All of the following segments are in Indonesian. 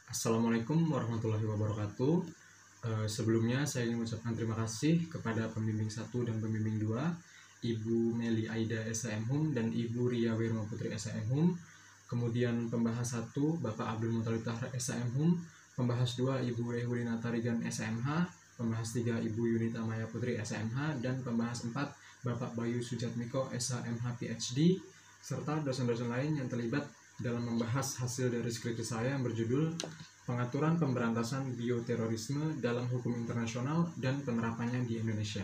Assalamualaikum warahmatullahi wabarakatuh. Sebelumnya saya ingin mengucapkan terima kasih kepada pembimbing 1 dan pembimbing 2, Ibu Meli Aida SHM dan Ibu Ria Wirma Putri SHM. Kemudian pembahas 1 Bapak Abdul Muthalib Tahra SHM, pembahas 2 Ibu Rehulina Tarigan SMH, pembahas 3 Ibu Yunita Maya Putri SMH, dan pembahas 4 Bapak Bayu Sujatmiko SHMH PhD, serta dosen-dosen lain yang terlibat dalam membahas hasil dari skripsi saya yang berjudul Pengaturan Pemberantasan Bioterorisme dalam Hukum Internasional dan Penerapannya di Indonesia.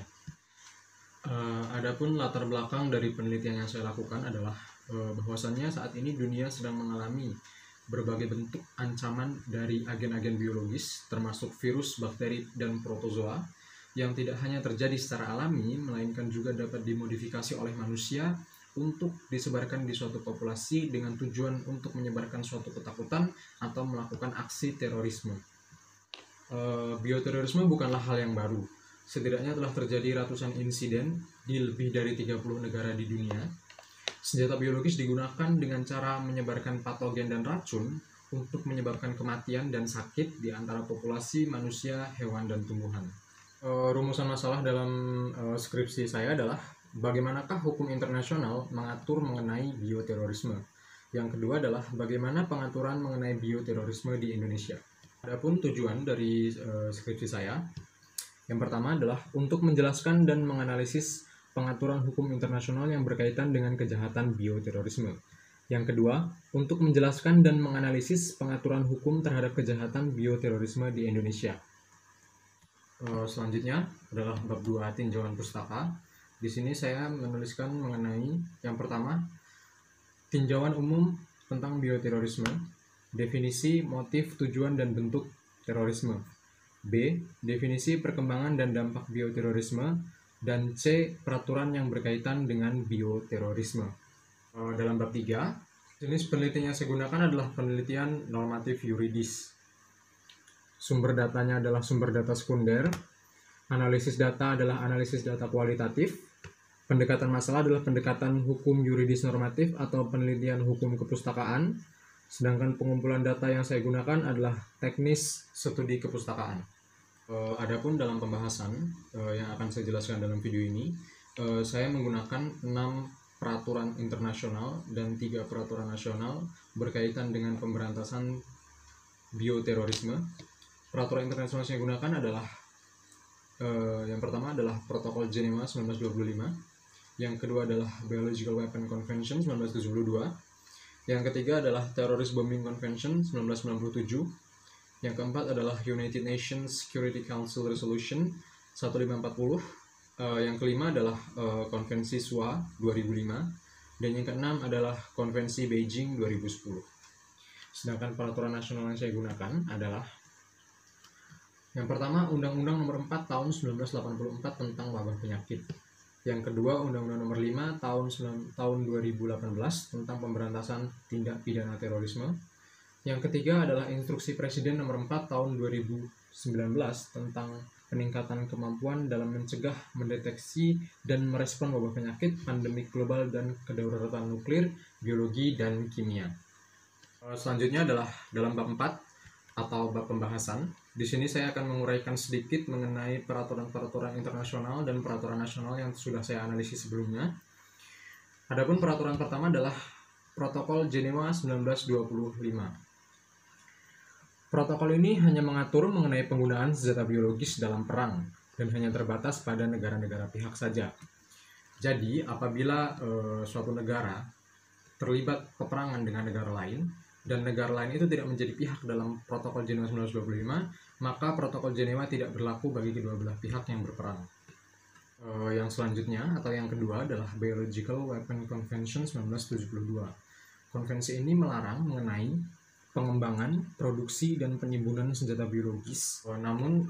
Adapun latar belakang dari penelitian yang saya lakukan adalah bahwasannya saat ini dunia sedang mengalami berbagai bentuk ancaman dari agen-agen biologis, termasuk virus, bakteri, dan protozoa, yang tidak hanya terjadi secara alami, melainkan juga dapat dimodifikasi oleh manusia untuk disebarkan di suatu populasi dengan tujuan untuk menyebarkan suatu ketakutan atau melakukan aksi terorisme. Bioterorisme bukanlah hal yang baru. Setidaknya telah terjadi ratusan insiden di lebih dari 30 negara di dunia. Senjata biologis digunakan dengan cara menyebarkan patogen dan racun untuk menyebabkan kematian dan sakit di antara populasi manusia, hewan, dan tumbuhan. Rumusan masalah dalam skripsi saya adalah bagaimanakah hukum internasional mengatur mengenai bioterorisme. Yang kedua adalah bagaimana pengaturan mengenai bioterorisme di Indonesia. Adapun tujuan dari skripsi saya, yang pertama adalah untuk menjelaskan dan menganalisis pengaturan hukum internasional yang berkaitan dengan kejahatan bioterorisme. Yang kedua, untuk menjelaskan dan menganalisis pengaturan hukum terhadap kejahatan bioterorisme di Indonesia. Selanjutnya adalah bab 2 tinjauan pustaka. Di sini saya menuliskan mengenai yang pertama, tinjauan umum tentang bioterorisme, definisi, motif, tujuan, dan bentuk terorisme. B. Definisi perkembangan dan dampak bioterorisme. Dan C. Peraturan yang berkaitan dengan bioterorisme. Dalam bab 3, jenis penelitian yang saya gunakan adalah penelitian normatif yuridis. Sumber datanya adalah sumber data sekunder. Analisis data adalah analisis data kualitatif. Pendekatan masalah adalah pendekatan hukum yuridis normatif atau penelitian hukum kepustakaan. Sedangkan pengumpulan data yang saya gunakan adalah teknis studi kepustakaan. Adapun dalam pembahasan yang akan saya jelaskan dalam video ini, saya menggunakan 6 peraturan internasional dan 3 peraturan nasional berkaitan dengan pemberantasan bioterorisme. Peraturan internasional yang saya gunakan adalah yang pertama adalah Protokol Jenewa 1925, yang kedua adalah Biological Weapon Convention 1972, yang ketiga adalah Terrorist Bombing Convention 1997, yang keempat adalah United Nations Security Council Resolution 1540, yang kelima adalah Konvensi SUA 2005, dan yang keenam adalah Konvensi Beijing 2010. Sedangkan peraturan nasional yang saya gunakan adalah yang pertama, Undang-Undang Nomor 4 Tahun 1984 tentang wabah penyakit. Yang kedua, Undang-Undang Nomor 5 Tahun 2018 tentang pemberantasan tindak pidana terorisme. Yang ketiga adalah Instruksi Presiden Nomor 4 Tahun 2019 tentang peningkatan kemampuan dalam mencegah, mendeteksi, dan merespon wabah penyakit, pandemik global, dan kedaruratan nuklir, biologi, dan kimia. Selanjutnya adalah dalam bab 4 atau bab pembahasan. Di sini saya akan menguraikan sedikit mengenai peraturan-peraturan internasional dan peraturan nasional yang sudah saya analisis sebelumnya. Adapun peraturan pertama adalah Protokol Jenewa 1925. Protokol ini hanya mengatur mengenai penggunaan senjata biologis dalam perang dan hanya terbatas pada negara-negara pihak saja. Jadi, apabila suatu negara terlibat peperangan dengan negara lain, dan negara lain itu tidak menjadi pihak dalam Protokol Jenewa 1925, maka Protokol Jenewa tidak berlaku bagi kedua belah pihak yang berperang. Yang selanjutnya atau yang kedua adalah Biological Weapon Convention 1972. Konvensi ini melarang mengenai pengembangan, produksi, dan penimbunan senjata biologis. Namun,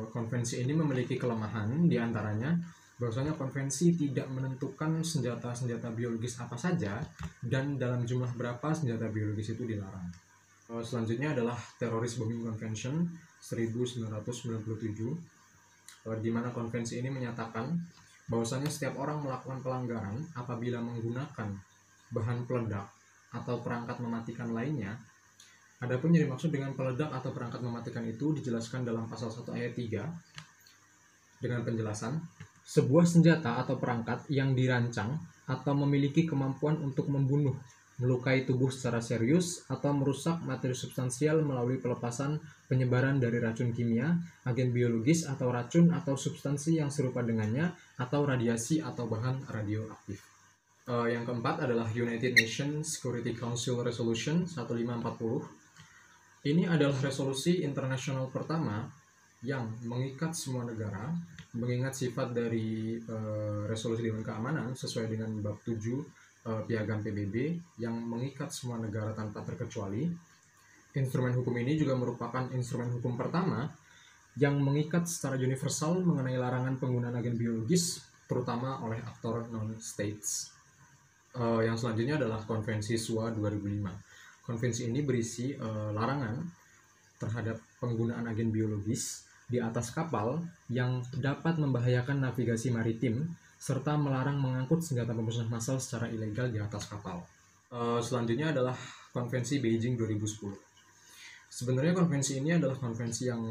konvensi ini memiliki kelemahan, diantaranya bahwasanya konvensi tidak menentukan senjata-senjata biologis apa saja dan dalam jumlah berapa senjata biologis itu dilarang. Selanjutnya adalah Terrorist Bombing Convention 1997, di mana konvensi ini menyatakan bahwasanya setiap orang melakukan pelanggaran apabila menggunakan bahan peledak atau perangkat mematikan lainnya Adapun yang dimaksud dengan peledak atau perangkat mematikan itu dijelaskan dalam pasal 1 ayat 3 dengan penjelasan, sebuah senjata atau perangkat yang dirancang atau memiliki kemampuan untuk membunuh, melukai tubuh secara serius, atau merusak materi substansial melalui pelepasan, penyebaran dari racun kimia, agen biologis atau racun atau substansi yang serupa dengannya, atau radiasi atau bahan radioaktif. Yang keempat adalah United Nations Security Council Resolution 1540. Ini adalah resolusi internasional pertama yang mengikat semua negara, mengingat sifat dari resolusi Dewan Keamanan sesuai dengan bab 7 Piagam PBB yang mengikat semua negara tanpa terkecuali. Instrumen hukum ini juga merupakan instrumen hukum pertama yang mengikat secara universal mengenai larangan penggunaan agen biologis, terutama oleh aktor non-states. Yang selanjutnya adalah Konvensi SUA 2005. Konvensi ini berisi larangan terhadap penggunaan agen biologis di atas kapal yang dapat membahayakan navigasi maritim, serta melarang mengangkut senjata pemusnah massal secara ilegal di atas kapal. Selanjutnya adalah Konvensi Beijing 2010. Sebenarnya konvensi ini adalah konvensi yang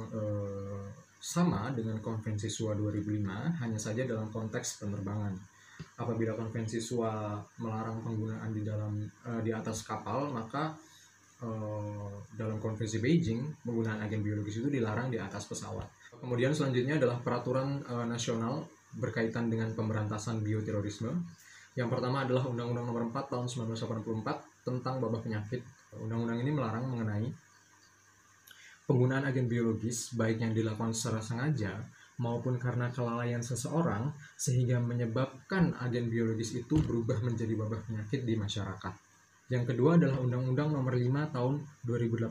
sama dengan Konvensi SUA 2005, hanya saja dalam konteks penerbangan. Apabila konvensi SUA melarang penggunaan di atas kapal, maka dalam konvensi Beijing penggunaan agen biologis itu dilarang di atas pesawat. Kemudian selanjutnya adalah peraturan nasional berkaitan dengan pemberantasan bioterorisme. Yang pertama adalah Undang-Undang Nomor 4 Tahun 1984 tentang wabah penyakit. Undang-undang ini melarang mengenai penggunaan agen biologis baik yang dilakukan secara sengaja maupun karena kelalaian seseorang sehingga menyebabkan agen biologis itu berubah menjadi wabah penyakit di masyarakat. Yang kedua adalah Undang-Undang Nomor 5 Tahun 2018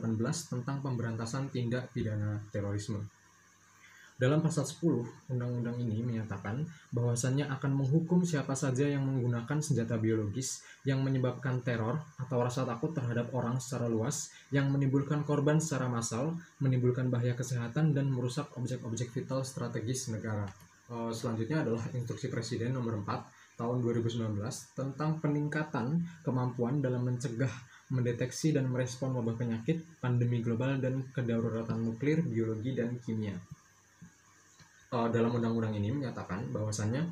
tentang pemberantasan tindak pidana terorisme. Dalam pasal 10, undang-undang ini menyatakan bahwasannya akan menghukum siapa saja yang menggunakan senjata biologis yang menyebabkan teror atau rasa takut terhadap orang secara luas, yang menimbulkan korban secara massal, menimbulkan bahaya kesehatan, dan merusak objek-objek vital strategis negara. Selanjutnya adalah Instruksi Presiden Nomor 4 Tahun 2019 tentang peningkatan kemampuan dalam mencegah, mendeteksi, dan merespon wabah penyakit, pandemi global, dan kedaruratan nuklir, biologi, dan kimia. Dalam undang-undang ini menyatakan bahwasannya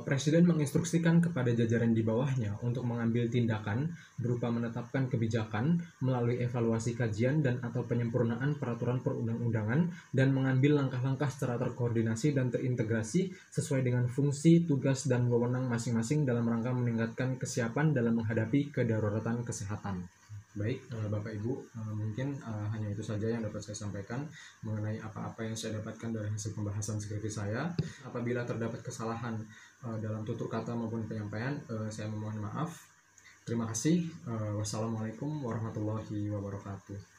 Presiden menginstruksikan kepada jajaran di bawahnya untuk mengambil tindakan berupa menetapkan kebijakan melalui evaluasi kajian dan atau penyempurnaan peraturan perundang-undangan dan mengambil langkah-langkah secara terkoordinasi dan terintegrasi sesuai dengan fungsi, tugas, dan wewenang masing-masing dalam rangka meningkatkan kesiapan dalam menghadapi kedaruratan kesehatan. Baik, Bapak Ibu, mungkin hanya itu saja yang dapat saya sampaikan mengenai apa-apa yang saya dapatkan dari hasil pembahasan skripsi saya. Apabila terdapat kesalahan dalam tutur kata maupun penyampaian, saya memohon maaf. Terima kasih. Wassalamualaikum warahmatullahi wabarakatuh.